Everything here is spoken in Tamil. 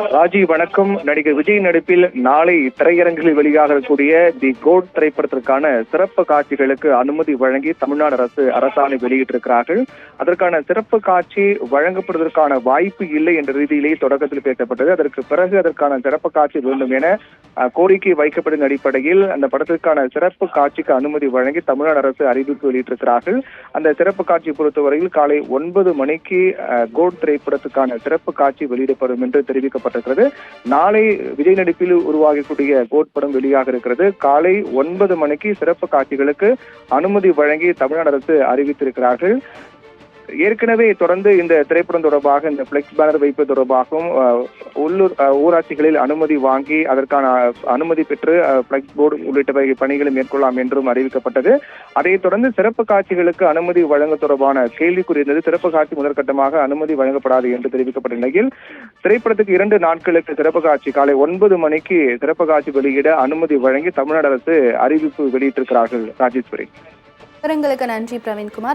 ராஜி வணக்கம். நடிகர் விஜய் நடிப்பில் நாளை திரையரங்கில் வெளியாகக்கூடிய தி கோட் திரைப்படத்திற்கான சிறப்பு காட்சிகளுக்கு அனுமதி வழங்கி தமிழ்நாடு அரசாணை வெளியிட்டிருக்கிறார்கள். அதற்கான சிறப்பு காட்சி வழங்கப்படுவதற்கான வாய்ப்பு இல்லை என்ற ரீதியிலேயே தொடக்கத்தில் பேசப்பட்டது. அதற்கு பிறகு அதற்கான சிறப்பு காட்சி வேண்டும் என கோரிக்கை வைக்கப்படும் அடிப்படையில் அந்த படத்திற்கான சிறப்பு காட்சிக்கு அனுமதி வழங்கி தமிழ்நாடு அரசு அறிவிப்பு வெளியிட்டிருக்கிறார்கள். அந்த சிறப்பு காட்சி பொறுத்தவரையில் காலை 9 மணிக்கு கோட் திரைப்படத்துக்கான சிறப்பு காட்சி வெளியிடப்படும் என்று தெரிவிக்கப்பட்டிருக்கிறது. நாளை விஜய் நடிப்பில் உருவாகக்கூடிய கோட் படம் வெளியாக இருக்கிறது. காலை 9 மணிக்கு சிறப்பு காட்சிகளுக்கு அனுமதி வழங்கி தமிழ்நாடு அரசு அறிவித்திருக்கிறார்கள். ஏற்கனவே தொடர்ந்து இந்த திரைப்படம் தொடர்பாக இந்த பிளெக்ஸ் பேனர் வைப்பது தொடர்பாகவும் உள்ளூர் ஊராட்சிகளில் அனுமதி வாங்கி அதற்கான அனுமதி பெற்று பிளெக்ஸ் போர்டு உள்ளிட்ட பணிகளை மேற்கொள்ளலாம் என்றும் அறிவிக்கப்பட்டது. அதைத் தொடர்ந்து சிறப்பு காட்சிகளுக்கு அனுமதி வழங்க தொடர்பான கேள்விக்குறி இருந்தது. சிறப்பு காட்சி முதற்கட்டமாக அனுமதி வழங்கப்படாது என்று தெரிவிக்கப்பட்ட நிலையில் திரைப்படத்துக்கு 2 நாட்களுக்கு சிறப்பு காட்சி காலை 9 மணிக்கு சிறப்பு காட்சி வெளியிட அனுமதி வழங்கி தமிழ்நாடு அரசு அறிவிப்பு வெளியிட்டிருக்கிறார்கள். ராஜேஸ்வரி, விவரங்களுக்கு நன்றி பிரவீன்குமார்.